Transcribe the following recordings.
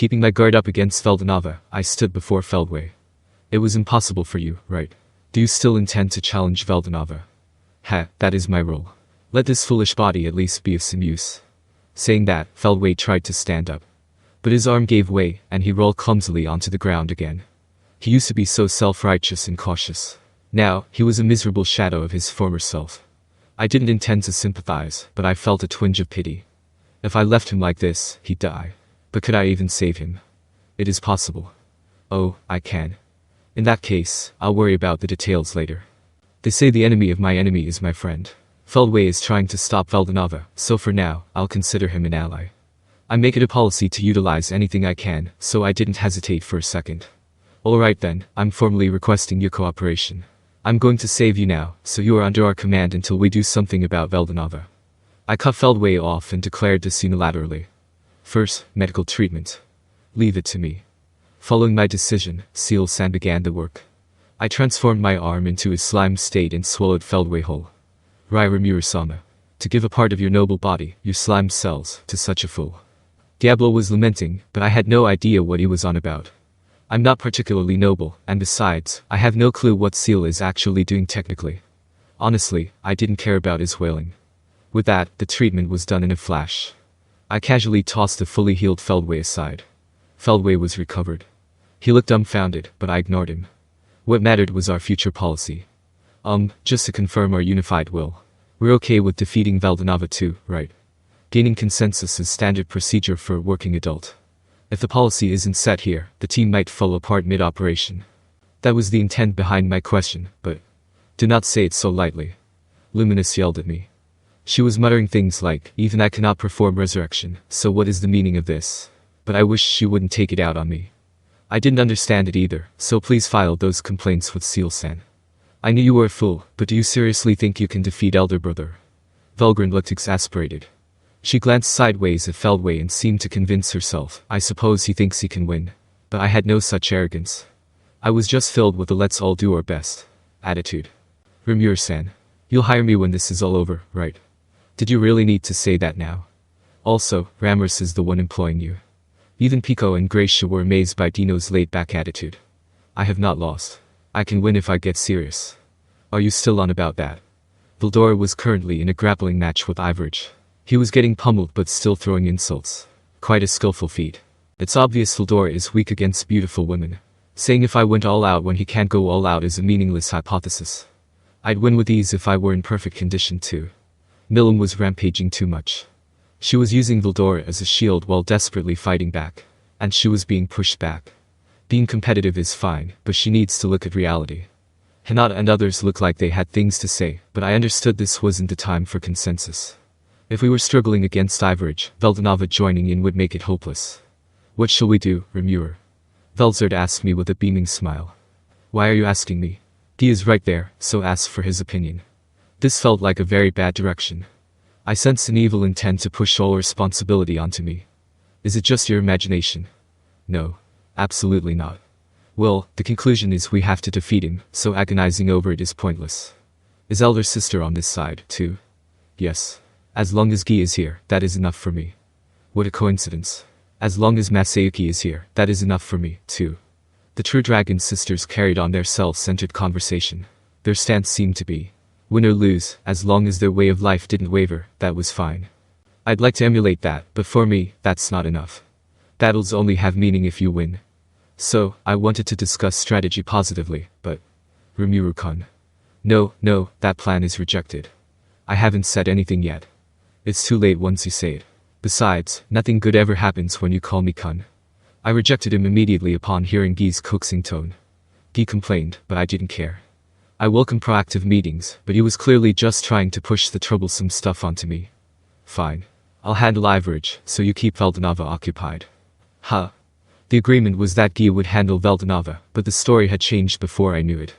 Keeping my guard up against Veldanava, I stood before Feldway. It was impossible for you, right? Do you still intend to challenge Veldanava? Ha, that is my role. Let this foolish body at least be of some use. Saying that, Feldway tried to stand up. But his arm gave way, and he rolled clumsily onto the ground again. He used to be so self-righteous and cautious. Now, he was a miserable shadow of his former self. I didn't intend to sympathize, but I felt a twinge of pity. If I left him like this, he'd die. But could I even save him? It is possible. Oh, I can. In that case, I'll worry about the details later. They say the enemy of my enemy is my friend. Feldway is trying to stop Veldanava, so for now, I'll consider him an ally. I make it a policy to utilize anything I can, so I didn't hesitate for a second. Alright then, I'm formally requesting your cooperation. I'm going to save you now, so you are under our command until we do something about Veldanava. I cut Feldway off and declared this unilaterally. First, medical treatment. Leave it to me. Following my decision, Seal-san began the work. I transformed my arm into a slime state and swallowed Feldway whole. Rimuru-sama. To give a part of your noble body, your slime cells, to such a fool. Diablo was lamenting, but I had no idea what he was on about. I'm not particularly noble, and besides, I have no clue what Seal is actually doing technically. Honestly, I didn't care about his wailing. With that, the treatment was done in a flash. I casually tossed the fully healed Feldway aside. Feldway was recovered. He looked dumbfounded, but I ignored him. What mattered was our future policy. Just to confirm our unified will. We're okay with defeating Veldanava too, right? Gaining consensus is standard procedure for a working adult. If the policy isn't set here, the team might fall apart mid-operation. That was the intent behind my question, but do not say it so lightly. Luminous yelled at me. She was muttering things like, even I cannot perform resurrection, so what is the meaning of this? But I wish she wouldn't take it out on me. I didn't understand it either, so please file those complaints with Seal-san. I knew you were a fool, but do you seriously think you can defeat Elder Brother? Velgrin looked exasperated. She glanced sideways at Feldway and seemed to convince herself, I suppose he thinks he can win. But I had no such arrogance. I was just filled with a let's all do our best attitude. Rimuru-san. You'll hire me when this is all over, right? Did you really need to say that now? Also, Rammus is the one employing you. Even Pico and Gracia were amazed by Dino's laid-back attitude. I have not lost. I can win if I get serious. Are you still on about that? Veldora was currently in a grappling match with Ivorage. He was getting pummeled but still throwing insults. Quite a skillful feat. It's obvious Veldora is weak against beautiful women. Saying if I went all out when he can't go all out is a meaningless hypothesis. I'd win with ease if I were in perfect condition too. Milim was rampaging too much. She was using Veldora as a shield while desperately fighting back. And she was being pushed back. Being competitive is fine, but she needs to look at reality. Hinata and others looked like they had things to say, but I understood this wasn't the time for consensus. If we were struggling against Ivorage, Veldanava joining in would make it hopeless. What shall we do, Rimuru? Velzard asked me with a beaming smile. Why are you asking me? He is right there, so ask for his opinion. This felt like a very bad direction. I sensed an evil intent to push all responsibility onto me. Is it just your imagination? No. Absolutely not. Well, the conclusion is we have to defeat him, so agonizing over it is pointless. Is elder sister on this side, too? Yes. As long as Gi is here, that is enough for me. What a coincidence. As long as Masayuki is here, that is enough for me, too. The True Dragon sisters carried on their self-centered conversation. Their stance seemed to be, win or lose, as long as their way of life didn't waver, that was fine. I'd like to emulate that, but for me, that's not enough. Battles only have meaning if you win. So, I wanted to discuss strategy positively, but Rimuru-kun. No, that plan is rejected. I haven't said anything yet. It's too late once you say it. Besides, nothing good ever happens when you call me kun. I rejected him immediately upon hearing Gi's coaxing tone. Gi complained, but I didn't care. I welcomed proactive meetings, but he was clearly just trying to push the troublesome stuff onto me. Fine. I'll handle Ivorage, so you keep Veldanava occupied. Huh. The agreement was that Gi would handle Veldanava, but the story had changed before I knew it.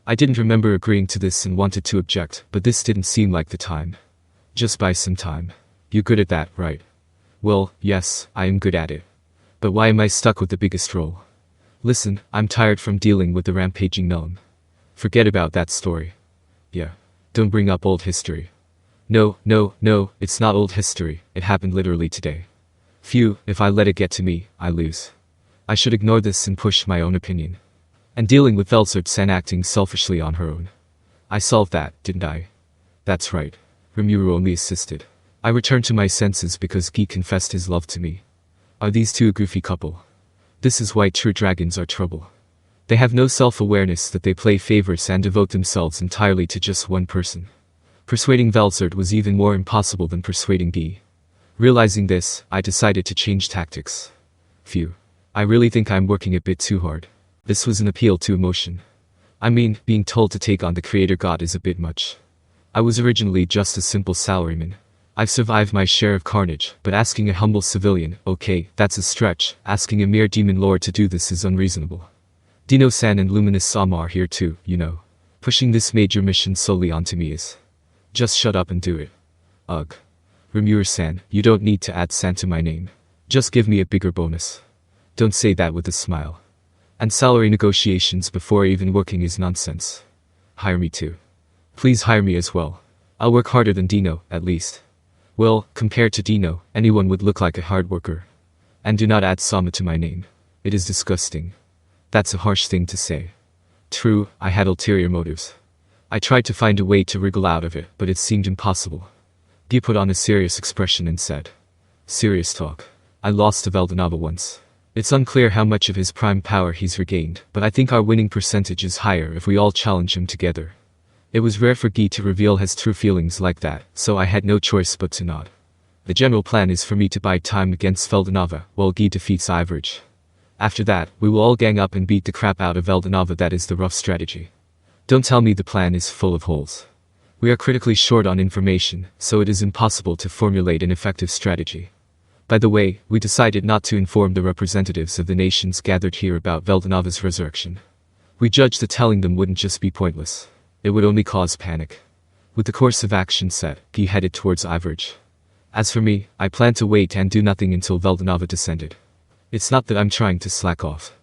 I didn't remember agreeing to this and wanted to object, but this didn't seem like the time. Just buy some time. You're good at that, right? Well, yes, I am good at it. But why am I stuck with the biggest role? Listen, I'm tired from dealing with the rampaging gnome. Forget about that story. Yeah. Don't bring up old history. No, it's not old history, it happened literally today. Phew, if I let it get to me, I lose. I should ignore this and push my own opinion. And dealing with Veldsert-san acting selfishly on her own. I solved that, didn't I? That's right. Rimuru only assisted. I returned to my senses because Guy confessed his love to me. Are these two a goofy couple? This is why true dragons are trouble. They have no self-awareness that they play favorites and devote themselves entirely to just one person. Persuading Veldsert was even more impossible than persuading Guy. Realizing this, I decided to change tactics. Phew. I really think I'm working a bit too hard. This was an appeal to emotion. I mean, being told to take on the creator god is a bit much. I was originally just a simple salaryman. I've survived my share of carnage, but asking a humble civilian, okay, that's a stretch. Asking a mere demon lord to do this is unreasonable. Dino-san and Luminous Sama are here too, you know. Pushing this major mission solely onto me is... Just shut up and do it. Ugh. Rimuru-san, you don't need to add san to my name. Just give me a bigger bonus. Don't say that with a smile. And salary negotiations before even working is nonsense. Hire me too. Please hire me as well. I'll work harder than Dino, at least. Well, compared to Dino, anyone would look like a hard worker. And do not add Sama to my name. It is disgusting. That's a harsh thing to say. True, I had ulterior motives. I tried to find a way to wriggle out of it, but it seemed impossible. Guy put on a serious expression and said, serious talk. I lost to Veldanava once. It's unclear how much of his prime power he's regained, but I think our winning percentage is higher if we all challenge him together. It was rare for Guy to reveal his true feelings like that, so I had no choice but to nod. The general plan is for me to buy time against Veldanava, while Guy defeats Iverge. After that, we will all gang up and beat the crap out of Veldanava. That is the rough strategy. Don't tell me the plan is full of holes. We are critically short on information, so it is impossible to formulate an effective strategy. By the way, we decided not to inform the representatives of the nations gathered here about Veldanava's resurrection. We judged that telling them wouldn't just be pointless. It would only cause panic. With the course of action set, Guy headed towards Iverge. As for me, I planned to wait and do nothing until Veldanava descended. It's not that I'm trying to slack off.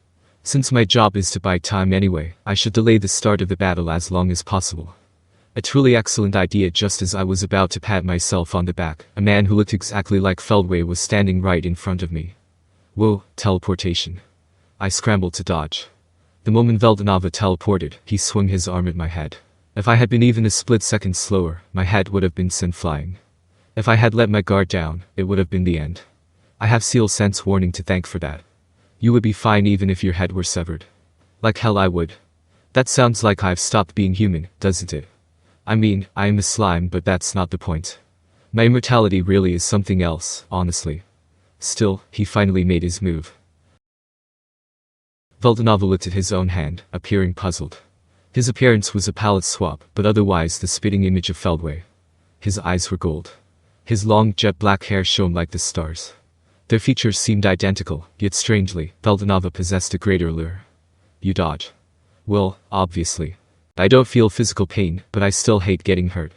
Since my job is to buy time anyway, I should delay the start of the battle as long as possible. A truly excellent idea. Just as I was about to pat myself on the back, a man who looked exactly like Feldway was standing right in front of me. Whoa, teleportation. I scrambled to dodge. The moment Veldanava teleported, he swung his arm at my head. If I had been even a split second slower, my head would have been sent flying. If I had let my guard down, it would have been the end. I have Seal Sense warning to thank for that. You would be fine even if your head were severed. Like hell I would. That sounds like I've stopped being human, doesn't it? I mean, I am a slime, but that's not the point. My immortality really is something else, honestly. Still, he finally made his move. Veldanava looked at his own hand, appearing puzzled. His appearance was a palette swap, but otherwise the spitting image of Feldway. His eyes were gold. His long, jet black hair shone like the stars. Their features seemed identical, yet strangely, Veldanava possessed a greater allure. You dodge. Well, obviously. I don't feel physical pain, but I still hate getting hurt.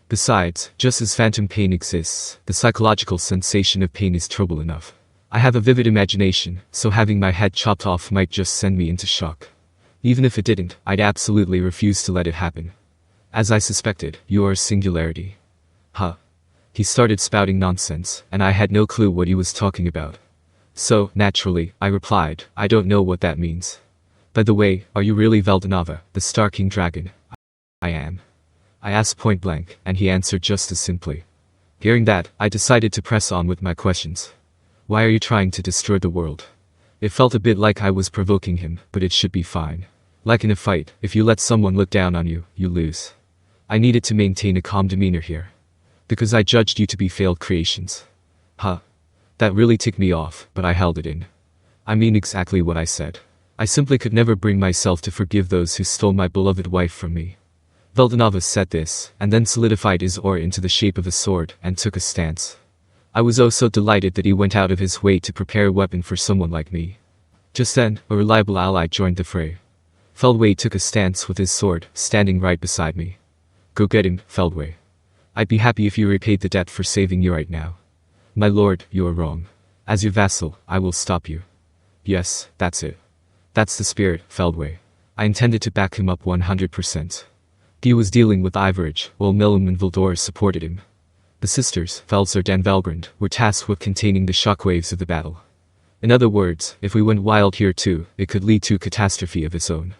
Besides, just as phantom pain exists, the psychological sensation of pain is trouble enough. I have a vivid imagination, so having my head chopped off might just send me into shock. Even if it didn't, I'd absolutely refuse to let it happen. As I suspected, you are a singularity. Huh. He started spouting nonsense, and I had no clue what he was talking about. So, naturally, I replied, I don't know what that means. By the way, are you really Veldanava, the Star King Dragon? I am. I asked point blank, and he answered just as simply. Hearing that, I decided to press on with my questions. Why are you trying to destroy the world? It felt a bit like I was provoking him, but it should be fine. Like in a fight, if you let someone look down on you, you lose. I needed to maintain a calm demeanor here. Because I judged you to be failed creations. Huh. That really ticked me off, but I held it in. I mean exactly what I said. I simply could never bring myself to forgive those who stole my beloved wife from me. Veldanava said this, and then solidified his aura into the shape of a sword, and took a stance. I was oh so delighted that he went out of his way to prepare a weapon for someone like me. Just then, a reliable ally joined the fray. Feldway took a stance with his sword, standing right beside me. Go get him, Feldway. I'd be happy if you repaid the debt for saving you right now. My lord, you are wrong. As your vassal, I will stop you. Yes, that's it. That's the spirit, Feldway. I intended to back him up 100%. He was dealing with Iverge, while Millum and Vildor supported him. The sisters, Veldsard and Valgrand, were tasked with containing the shockwaves of the battle. In other words, if we went wild here too, it could lead to a catastrophe of its own.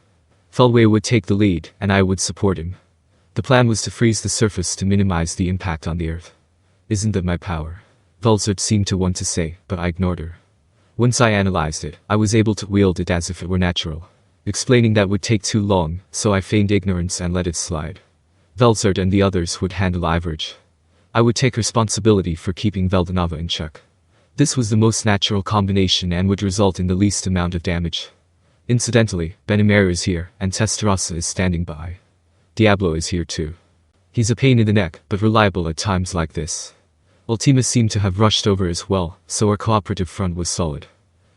Feldway would take the lead, and I would support him. The plan was to freeze the surface to minimize the impact on the earth. Isn't that my power? Veldsard seemed to want to say, but I ignored her. Once I analyzed it, I was able to wield it as if it were natural. Explaining that would take too long, so I feigned ignorance and let it slide. Veldsard and the others would handle Iverge. I would take responsibility for keeping Veldanava in check. This was the most natural combination and would result in the least amount of damage. Incidentally, Benimir is here, and Tensura is standing by. Diablo is here too. He's a pain in the neck, but reliable at times like this. Ultima seemed to have rushed over as well, so our cooperative front was solid.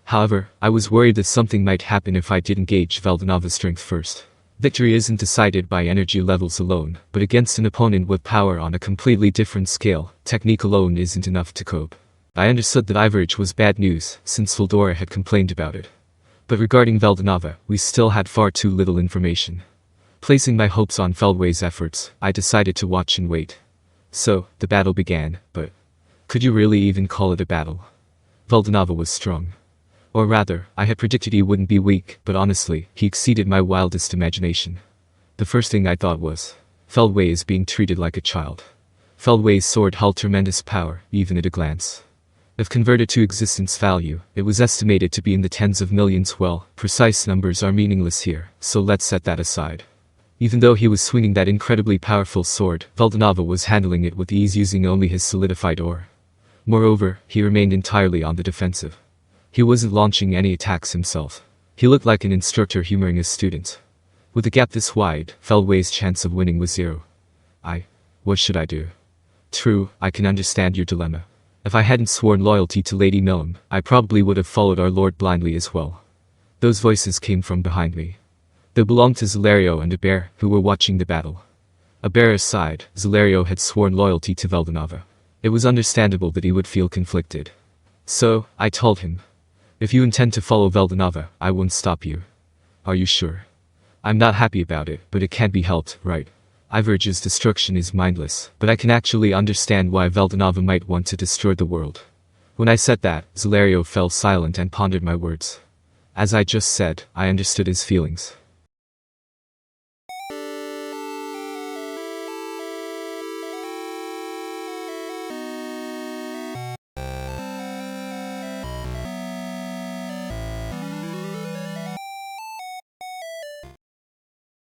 However, I was worried that something might happen if I didn't gauge Veldanava's strength first. Victory isn't decided by energy levels alone, but against an opponent with power on a completely different scale, technique alone isn't enough to cope. I understood that Iverge was bad news, since Feldora had complained about it. But regarding Veldanava, we still had far too little information. Placing my hopes on Feldway's efforts, I decided to watch and wait. So, the battle began, but could you really even call it a battle? Veldanava was strong. Or rather, I had predicted he wouldn't be weak, but honestly, he exceeded my wildest imagination. The first thing I thought was, Feldway is being treated like a child. Feldway's sword held tremendous power, even at a glance. If converted to existence value, it was estimated to be in the tens of millions. Well, precise numbers are meaningless here, so let's set that aside. Even though he was swinging that incredibly powerful sword, Veldanava was handling it with ease using only his solidified ore. Moreover, he remained entirely on the defensive. He wasn't launching any attacks himself. He looked like an instructor humoring his student. With a gap this wide, Feldway's chance of winning was zero. What should I do? True, I can understand your dilemma. If I hadn't sworn loyalty to Lady Milne, I probably would have followed our lord blindly as well. Those voices came from behind me. They belonged to Zelario and Abear, who were watching the battle. Abear aside, Zelario had sworn loyalty to Veldanava. It was understandable that he would feel conflicted. So, I told him, if you intend to follow Veldanava, I won't stop you. Are you sure? I'm not happy about it, but it can't be helped, right? Iverge's destruction is mindless, but I can actually understand why Veldanava might want to destroy the world. When I said that, Zelario fell silent and pondered my words. As I just said, I understood his feelings.